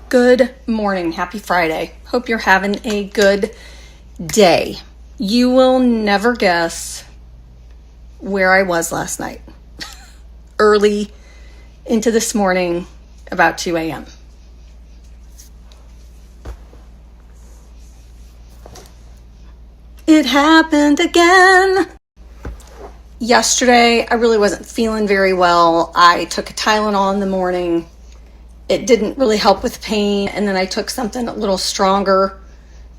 Good morning. Happy Friday. Hope you're having a good day. You will never guess where I was last night. Early into this morning, about 2 a.m. It happened again. Yesterday, I really wasn't feeling very well. I took a Tylenol in the morning. It didn't really help with pain, and then I took something a little stronger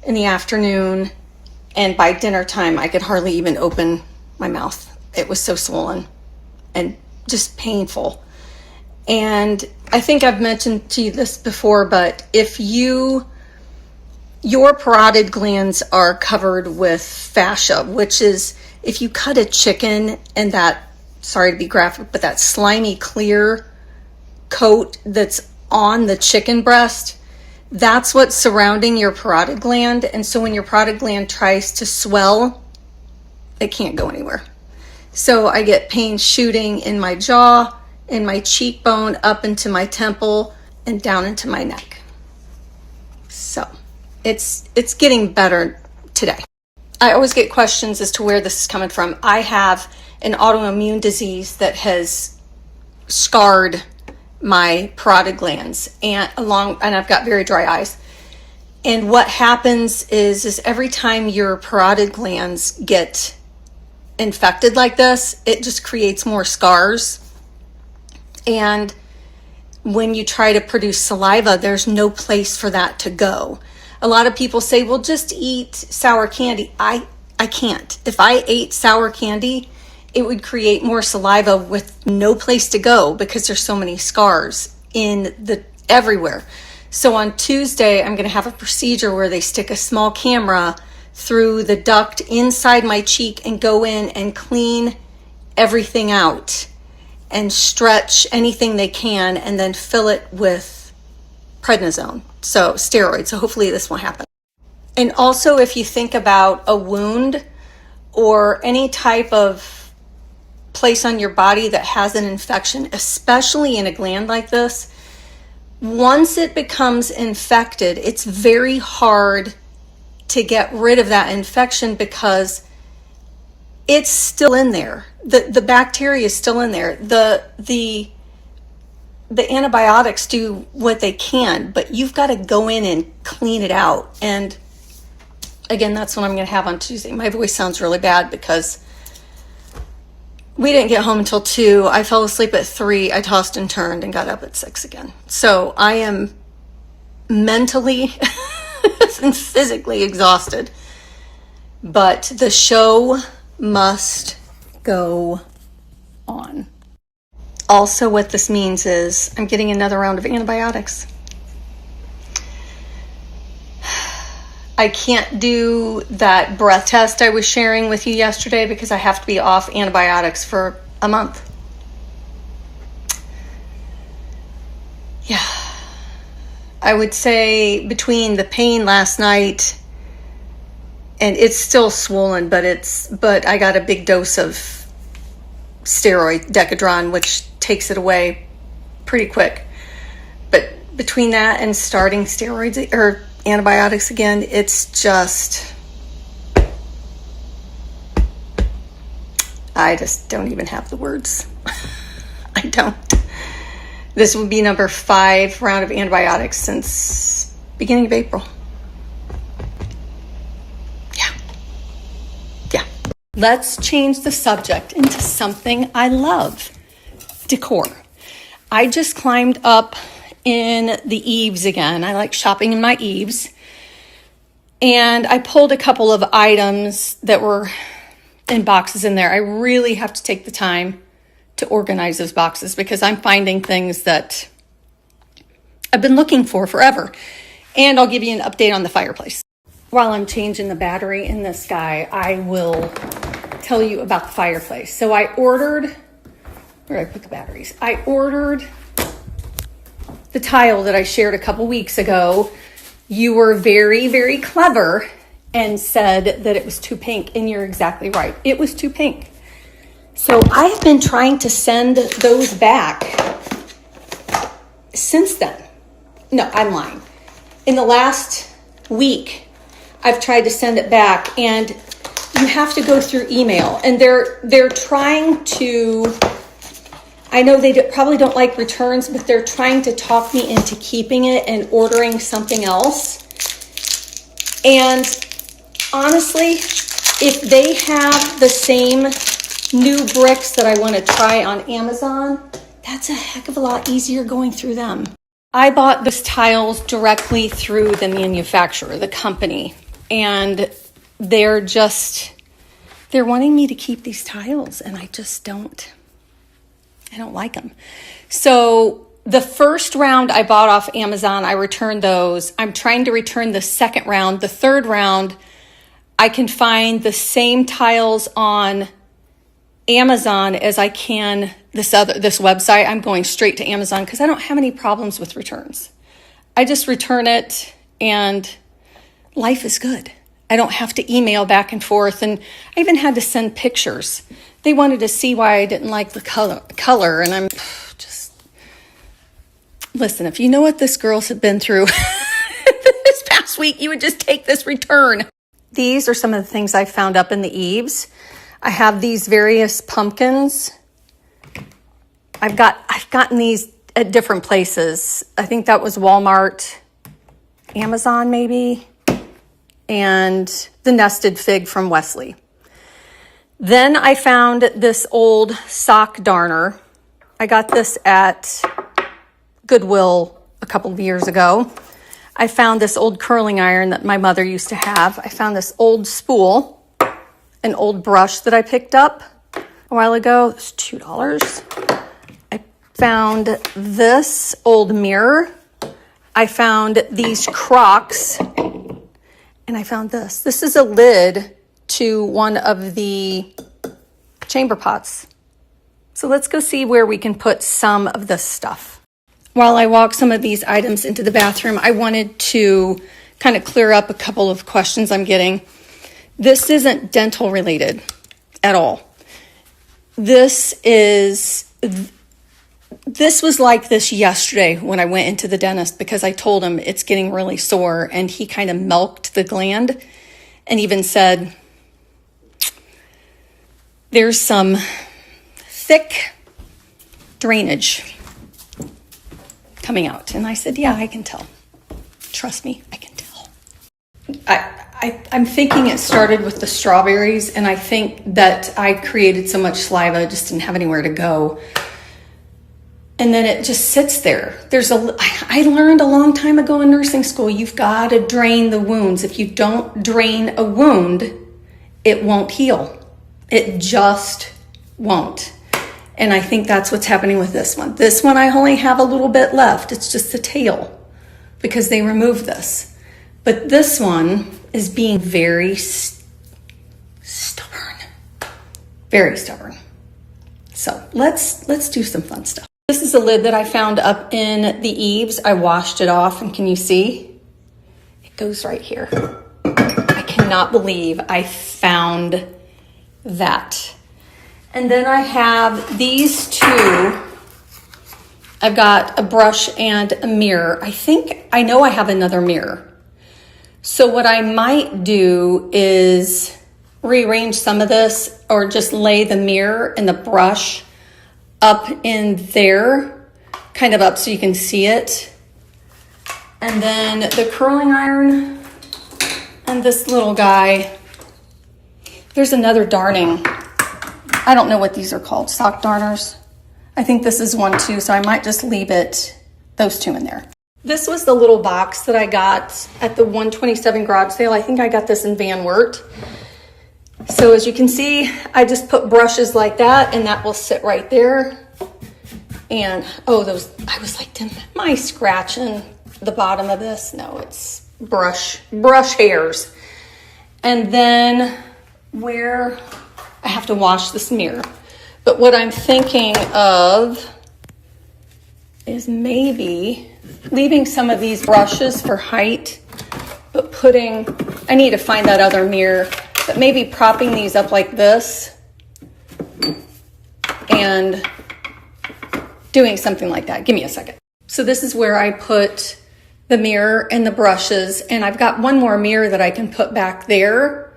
in the afternoon, and by dinner time I could hardly even open my mouth. It was so swollen and just painful. And I think I've mentioned to you this before, but if your parotid glands are covered with fascia, which is if you cut a chicken and that, sorry to be graphic, but that slimy clear coat that's on the chicken breast, that's what's surrounding your parotid gland. And so when your parotid gland tries to swell, it can't go anywhere. So I get pain shooting in my jaw, in my cheekbone, up into my temple, and down into my neck. So it's getting better today. I always get questions as to where this is coming from. I have an autoimmune disease that has scarred my parotid glands and I've got very dry eyes. And what happens is every time your parotid glands get infected like this, it just creates more scars. And when you try to produce saliva, there's no place for that to go. A lot of people say, well, just eat sour candy. I can't. If I ate sour candy, it would create more saliva with no place to go because there's so many scars everywhere. So on Tuesday, I'm going to have a procedure where they stick a small camera through the duct inside my cheek and go in and clean everything out and stretch anything they can and then fill it with prednisone, so steroids. So hopefully this won't happen. And also, if you think about a wound or any type of place on your body that has an infection, especially in a gland like this, once it becomes infected, it's very hard to get rid of that infection because it's still in there. The bacteria is still in there. The antibiotics do what they can, but you've got to go in and clean it out. And again, that's what I'm going to have on Tuesday. My voice sounds really bad because we didn't get home until 2. I fell asleep at 3. I tossed and turned and got up at 6 again. So I am mentally and physically exhausted. But the show must go on. Also, what this means is I'm getting another round of antibiotics. I can't do that breath test I was sharing with you yesterday because I have to be off antibiotics for a month. Yeah. I would say between the pain last night and it's still swollen, but I got a big dose of steroid, Decor, which takes it away pretty quick. But between that and starting steroids or antibiotics again, it's just, I just don't even have the words. I don't. This will be number 5 round of antibiotics since beginning of April. Yeah. Let's change the subject into something I love. Decor. I just climbed up in the eaves again. I like shopping in my eaves. And I pulled a couple of items that were in boxes in there. I really have to take the time to organize those boxes because I'm finding things that I've been looking for forever. And I'll give you an update on the fireplace. While I'm changing the battery in this guy, I will tell you about the fireplace. So I ordered, where did I put the batteries? I ordered the tile that I shared a couple weeks ago You were very, very clever and said that it was too pink, and you're exactly right. It was too pink. So I've been trying to send those back since then. No, I'm lying. In the last week, I've tried to send it back, and you have to go through email, and they're trying to, I know they probably don't like returns, but they're trying to talk me into keeping it and ordering something else. And honestly, if they have the same new bricks that I want to try on Amazon, that's a heck of a lot easier going through them. I bought those tiles directly through the manufacturer, the company, and they're wanting me to keep these tiles, and I don't like them. So the first round I bought off Amazon, I returned those. I'm trying to return the second round. The third round, I can find the same tiles on Amazon as I can this website. I'm going straight to Amazon because I don't have any problems with returns. I just return it and life is good. I don't have to email back and forth, and I even had to send pictures. They wanted to see why I didn't like the color, and I'm just, listen, if you know what this girls have been through this past week, you would just take this return. These are some of the things I found up in the eaves. I have these various pumpkins. I've gotten these at different places. I think that was Walmart, Amazon maybe, and the nested fig from Wesley. Then I found this old sock darner. I got this at Goodwill a couple of years ago. I found this old curling iron that my mother used to have. I found this old spool, an old brush that I picked up a while ago. It was $2. I found this old mirror. I found these Crocs, and I found this. This is a lid to one of the chamber pots. So let's go see where we can put some of this stuff. While I walk some of these items into the bathroom, I wanted to kind of clear up a couple of questions I'm getting. This isn't dental related at all. This was like this yesterday when I went into the dentist because I told him it's getting really sore, and he kind of milked the gland and even said, there's some thick drainage coming out. And I said, yeah, I can tell. Trust me, I can tell. I'm thinking it started with the strawberries, and I think that I created so much saliva, I just didn't have anywhere to go. And then it just sits there. I learned a long time ago in nursing school, you've got to drain the wounds. If you don't drain a wound, it won't heal. It just won't. And I think that's what's happening with this one. This one, I only have a little bit left. It's just the tail because they removed this. But this one is being very stubborn. Very stubborn. So let's do some fun stuff. This is a lid that I found up in the eaves. I washed it off, and can you see? It goes right here. I cannot believe I found that. And then I have these two. I've got a brush and a mirror. I know I have another mirror. So what I might do is rearrange some of this, or just lay the mirror and the brush up in there, kind of up so you can see it. And then the curling iron and this little guy. There's another darning. I don't know what these are called, sock darners. I think this is one too, so I might just leave those two in there. This was the little box that I got at the 127 garage sale. I think I got this in Van Wert. So as you can see, I just put brushes like that, and that will sit right there. And I was like, am I scratching the bottom of this? No, it's brush hairs. And then where I have to wash this mirror. But what I'm thinking of is maybe leaving some of these brushes for height But I need to find that other mirror, but maybe propping these up like this and doing something like that. Give me a second. So this is where I put the mirror and the brushes, and I've got one more mirror that I can put back there.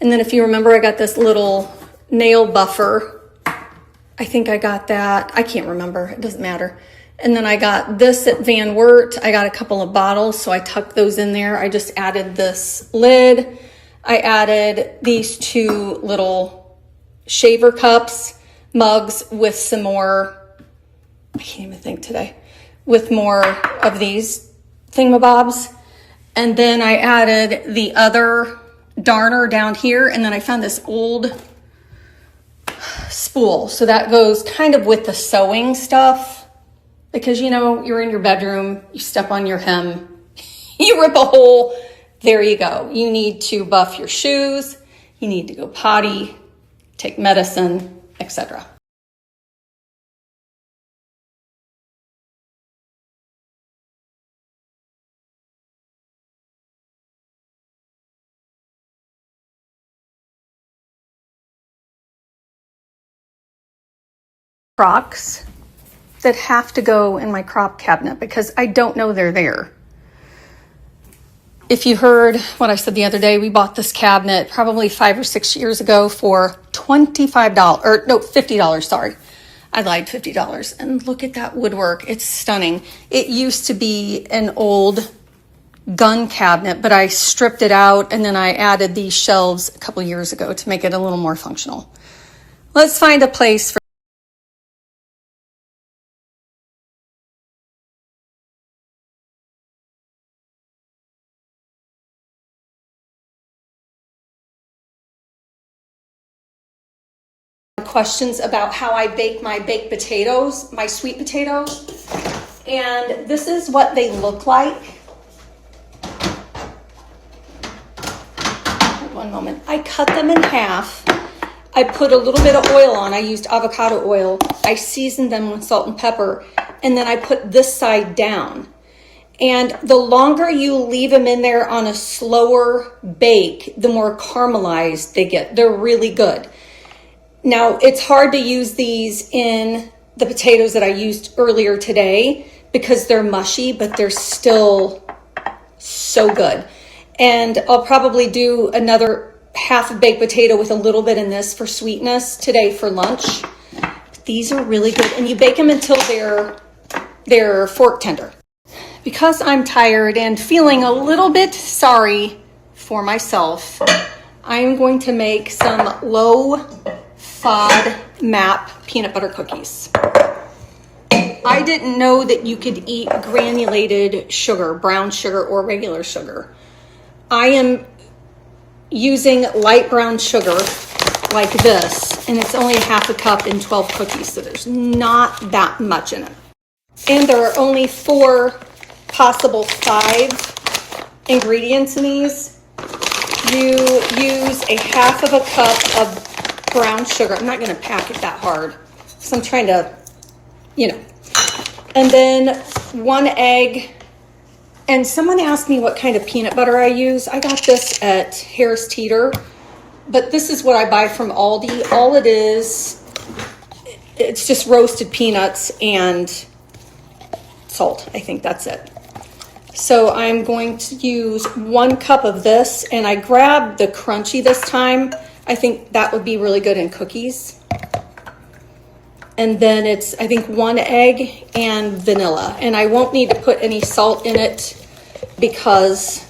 And then if you remember, I got this little nail buffer. I think I got that. I can't remember. It doesn't matter. And then I got this at Van Wert. I got a couple of bottles, so I tucked those in there. I just added this lid. I added these two little shaver cups, mugs with some more, I can't even think today, with more of these thingamabobs. And then I added the other darner down here, and then I found this old spool. So that goes kind of with the sewing stuff, because you know, you're in your bedroom, you step on your hem, you rip a hole, there you go. You need to buff your shoes, you need to go potty, take medicine, etc. Crocks that have to go in my crop cabinet because I don't know they're there. If you heard what I said the other day, we bought this cabinet probably 5 or 6 years ago for $25, or no, $50, sorry. I lied, $50. And look at that woodwork, it's stunning. It used to be an old gun cabinet, but I stripped it out and then I added these shelves a couple years ago to make it a little more functional. Let's find a place for questions about how I bake my baked potatoes, my sweet potatoes. And this is what they look like. One moment. I cut them in half. I put a little bit of oil on. I used avocado oil. I seasoned them with salt and pepper. And then I put this side down. And the longer you leave them in there on a slower bake, the more caramelized they get. They're really good. Now, it's hard to use these in the potatoes that I used earlier today because they're mushy, but they're still so good. And I'll probably do another half a baked potato with a little bit in this for sweetness today for lunch. But these are really good, and you bake them until they're fork tender. Because I'm tired and feeling a little bit sorry for myself, I am going to make some low FODMAP peanut butter cookies. I didn't know that you could eat granulated sugar, brown sugar or regular sugar. I am using light brown sugar like this, and it's only half a cup in 12 cookies, so there's not that much in it. And there are only 4, possible 5 ingredients in these. You use a half of a cup of brown sugar. I'm not going to pack it that hard because I'm trying to, and then 1 egg. And someone asked me what kind of peanut butter I use. I got this at Harris Teeter, but this is what I buy from Aldi. All it is, it's just roasted peanuts and salt. I think that's it. So I'm going to use 1 cup of this, and I grabbed the crunchy this time. I think that would be really good in cookies. And then it's, I think, 1 egg and vanilla. And I won't need to put any salt in it because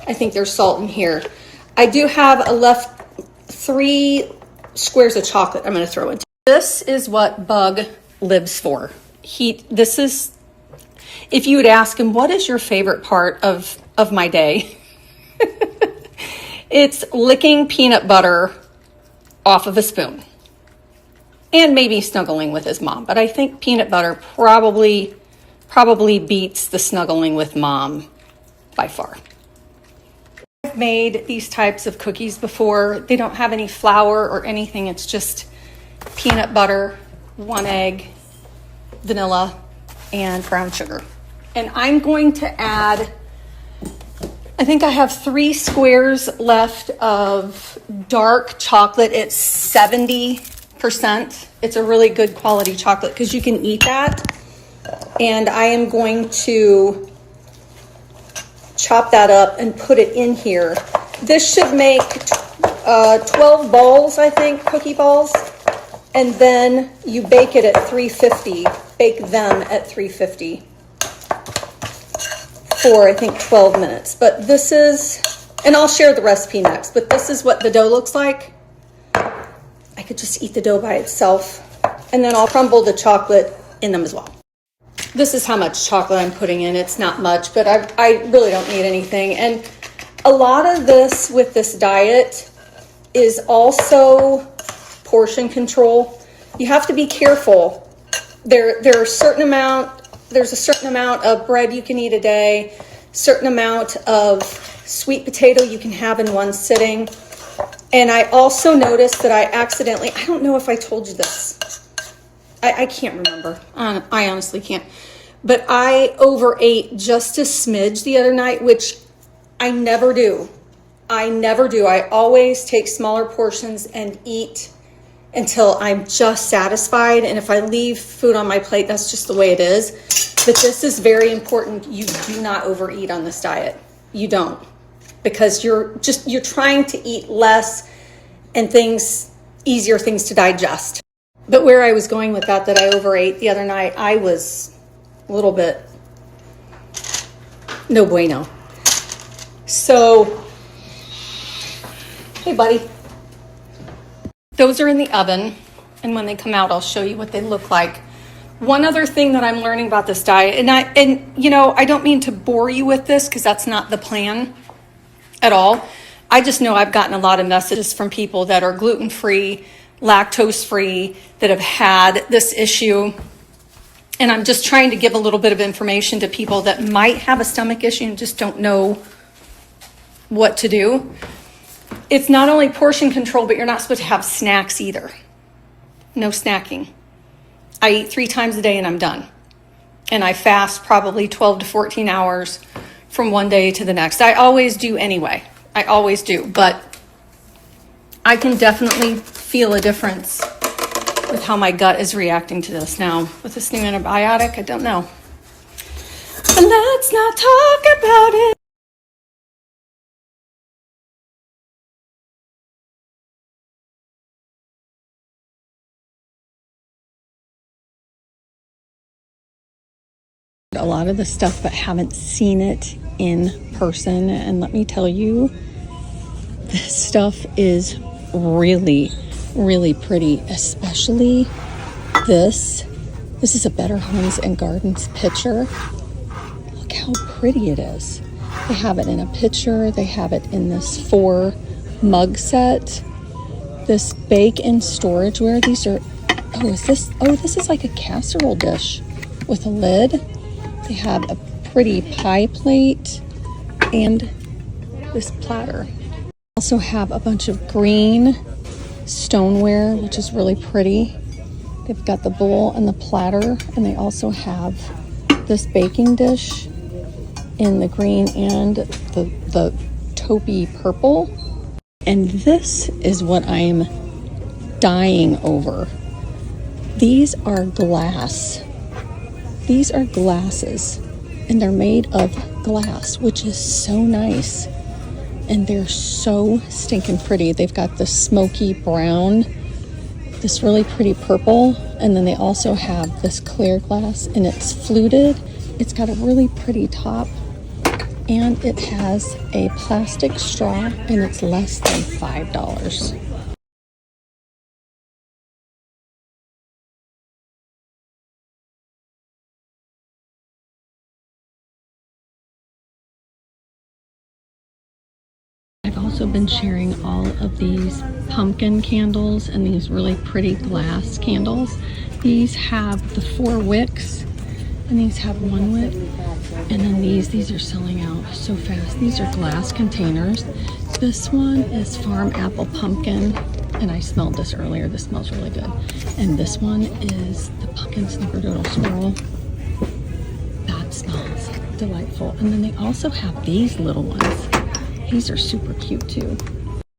I think there's salt in here. I do have left 3 squares of chocolate I'm going to throw into. This is what Bug lives for. This is, if you would ask him, what is your favorite part of my day? It's licking peanut butter off of a spoon and maybe snuggling with his mom. But I think peanut butter probably beats the snuggling with mom by far. I've made these types of cookies before. They don't have any flour or anything. It's just peanut butter, 1 egg, vanilla, and brown sugar. And I'm going to add I think I have 3 squares left of dark chocolate. It's 70%. It's a really good quality chocolate because you can eat that. And I am going to chop that up and put it in here. This should make 12 balls, I think, cookie balls. And then you bake it at 350. Bake them at 350 for, I think, 12 minutes. But this is, and I'll share the recipe next, but this is what the dough looks like. I could just eat the dough by itself. And then I'll crumble the chocolate in them as well. This is how much chocolate I'm putting in. It's not much, but I really don't need anything. And a lot of this with this diet is also portion control. You have to be careful. There's a certain amount of bread you can eat a day, certain amount of sweet potato you can have in one sitting. And I also noticed that I don't know if I told you this. I can't remember. I honestly can't. But I overate just a smidge the other night, which I never do. I always take smaller portions and eat until I'm just satisfied. And if I leave food on my plate, that's just the way it is. But this is very important. You do not overeat on this diet. You don't. Because you're trying to eat less and easier things to digest. But where I was going with that I overate the other night, I was a little bit no bueno. So, hey buddy. Those are in the oven, and when they come out, I'll show you what they look like. One other thing that I'm learning about this diet, and I don't mean to bore you with this because that's not the plan at all. I just know I've gotten a lot of messages from people that are gluten-free, lactose-free, that have had this issue. And I'm just trying to give a little bit of information to people that might have a stomach issue and just don't know what to do. It's not only portion control, but you're not supposed to have snacks either. No snacking. I eat 3 times a day and I'm done. And I fast probably 12 to 14 hours from one day to the next. I always do anyway. I always do. But I can definitely feel a difference with how my gut is reacting to this now. With this new antibiotic, I don't know. But let's not talk about it. A lot of the stuff, but haven't seen it in person. And let me tell you, this stuff is really, really pretty, especially this. This is a Better Homes and Gardens picture. Look how pretty it is. They have it in a picture. They have it in this 4 mug set. This bake and storageware. These are, this is like a casserole dish with a lid. They have a pretty pie plate and this platter. Also have a bunch of green stoneware, which is really pretty. They've got the bowl and the platter, and they also have this baking dish in the green and the taupey purple. And this is what I'm dying over. These are glass. These are glasses, and they're made of glass, which is so nice. And they're so stinking pretty. They've got the smoky brown, this really pretty purple, and then they also have this clear glass, and it's fluted. It's got a really pretty top, and it has a plastic straw, and it's less than $5. I've also been sharing all of these pumpkin candles and these really pretty glass candles. These have the 4 wicks, and these have 1 wick. And then these are selling out so fast. These are glass containers. This one is Farm Apple Pumpkin, and I smelled this earlier. This smells really good. And this one is the Pumpkin Snickerdoodle Swirl. That smells delightful. And then they also have these little ones. These are super cute too.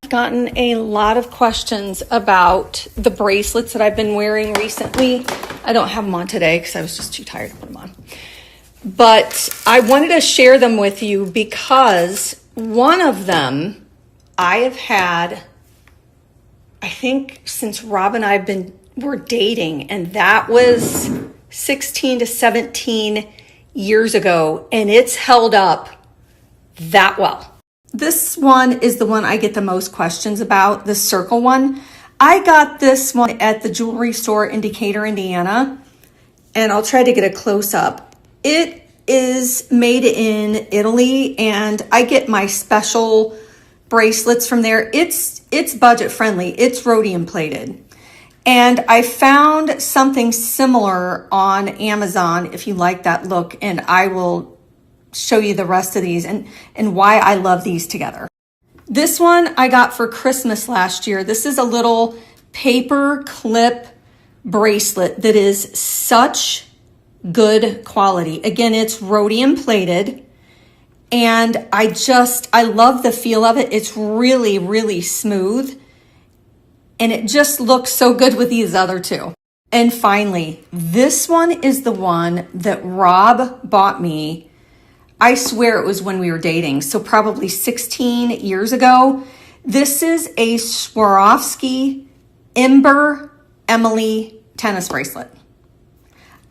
I've gotten a lot of questions about the bracelets that I've been wearing recently. I don't have them on today because I was just too tired to put them on. But I wanted to share them with you because one of them I have had, I think, since Rob and I were dating, and that was 16 to 17 years ago, and it's held up that well. This one is the one I get the most questions about, the circle one. I got this one at the jewelry store in Decatur, Indiana, and I'll try to get a close up. It is made in Italy, and I get my special bracelets from there. It's budget friendly. It's rhodium plated. And I found something similar on Amazon if you like that look, and I will show you the rest of these and why I love these together. This one I got for Christmas last year. This is a little paper clip bracelet that is such good quality. Again, it's rhodium plated, and I love the feel of it. It's really, really smooth, and it just looks so good with these other two. And finally, this one is the one that Rob bought me. I swear it was when we were dating, so probably 16 years ago. This is a Swarovski Ember Emily tennis bracelet.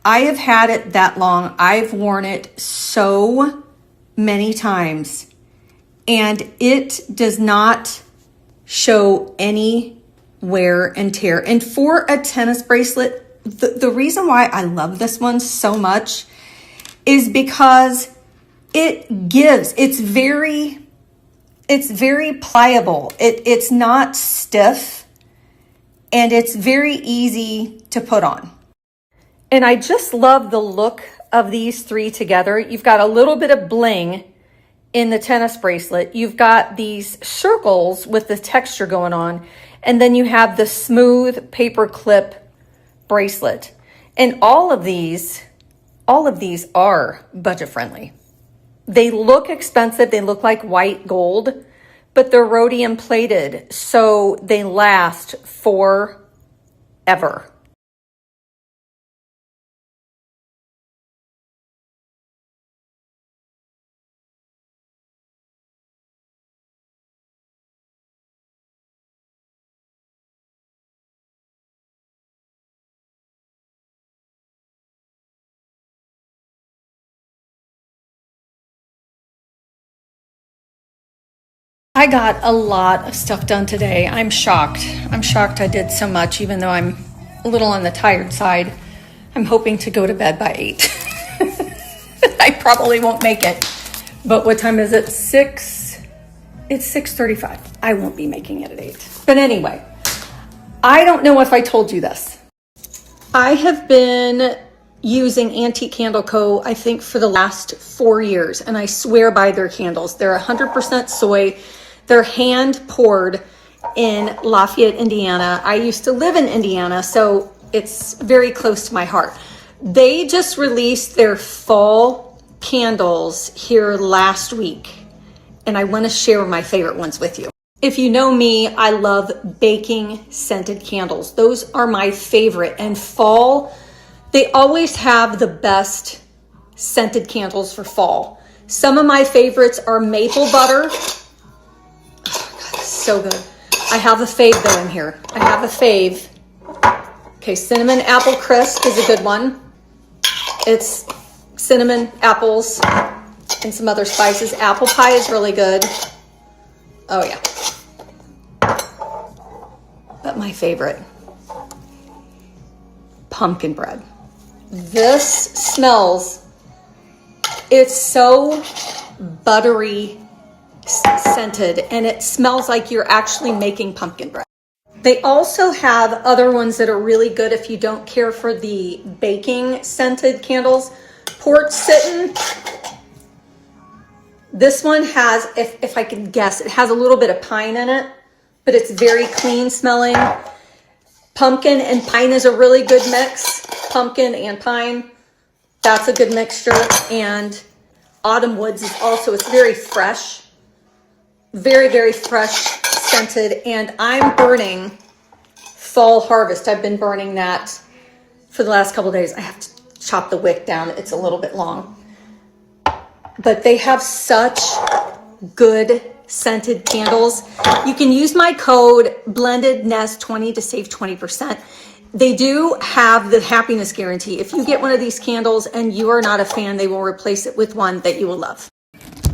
I have had it that long. I've worn it so many times, and it does not show any wear and tear. And for a tennis bracelet, the reason why I love this one so much is because it's very pliable. It's not stiff, and it's very easy to put on. And I just love the look of these three together. You've got a little bit of bling in the tennis bracelet. You've got these circles with the texture going on, and then you have the smooth paper clip bracelet. And all of these are budget friendly. They look expensive. They look like white gold, but they're rhodium plated, so they last forever. I got a lot of stuff done today. I'm shocked. I did so much, even though I'm a little on the tired side. I'm hoping to go to bed by 8. I probably won't make it. But what time is it? 6? It's 6:35. I won't be making it at 8. But anyway, I don't know if I told you this. I have been using Antique Candle Co., I think, for the last 4 years, and I swear by their candles. They're 100% soy. They're hand poured in Lafayette, Indiana. I used to live in Indiana, so it's very close to my heart. They just released their fall candles here last week, and I want to share my favorite ones with you. If you know me, I love baking scented candles. Those are my favorite. And fall, they always have the best scented candles for fall. Some of my favorites are maple butter. So good. I have a fave though in here. I have a fave. Okay, cinnamon apple crisp is a good one. It's cinnamon, apples, and some other spices. Apple pie is really good. Oh yeah. But my favorite, pumpkin bread. This smells, it's so buttery scented, and it smells like you're actually making pumpkin bread. They also have other ones that are really good if you don't care for the baking scented candles. Port Sitting. This one has, if I can guess, it has a little bit of pine in it, but it's very clean smelling. Pumpkin and pine is a really good mix. Pumpkin and pine, that's a good mixture. And Autumn Woods is also, it's very fresh. Very, very fresh scented, and I'm burning Fall Harvest. I've been burning that for the last couple of days. I have to chop the wick down. It's a little bit long. But they have such good scented candles. You can use my code BlendedNest20 to save 20%. They do have the happiness guarantee. If you get one of these candles and you are not a fan, they will replace it with one that you will love.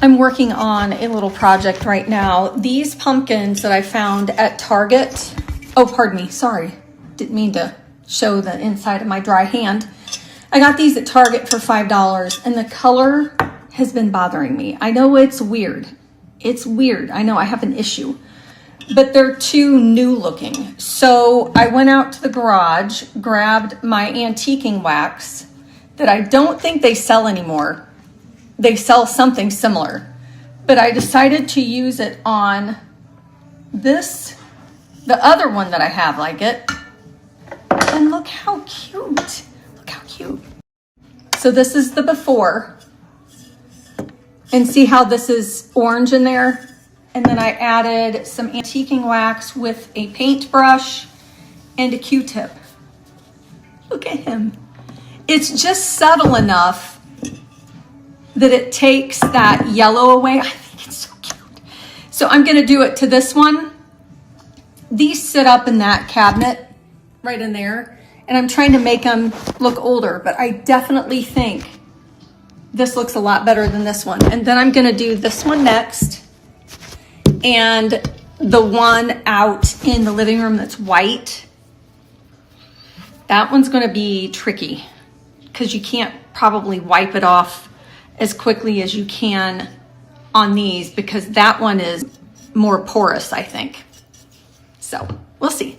I'm working on a little project right now. These pumpkins that I found at Target. Oh, pardon me. Sorry. Didn't mean to show the inside of my dry hand. I got these at Target for $5, and the color has been bothering me. I know it's weird. It's weird. I know I have an issue, but they're too new looking. So I went out to the garage, grabbed my antiquing wax that I don't think they sell anymore. They sell something similar, but I decided to use it on this, the other one that I have like it. And look how cute. Look how cute. So this is the before. And see how this is orange in there? And then I added some antiquing wax with a paintbrush and a Q-tip. Look at him. It's just subtle enough that it takes that yellow away. I think it's so cute. So I'm gonna do it to this one. These sit up in that cabinet right in there, and I'm trying to make them look older, but I definitely think this looks a lot better than this one. And then I'm gonna do this one next, and the one out in the living room that's white. That one's gonna be tricky because you can't probably wipe it off as quickly as you can on these because that one is more porous, I think. So we'll see.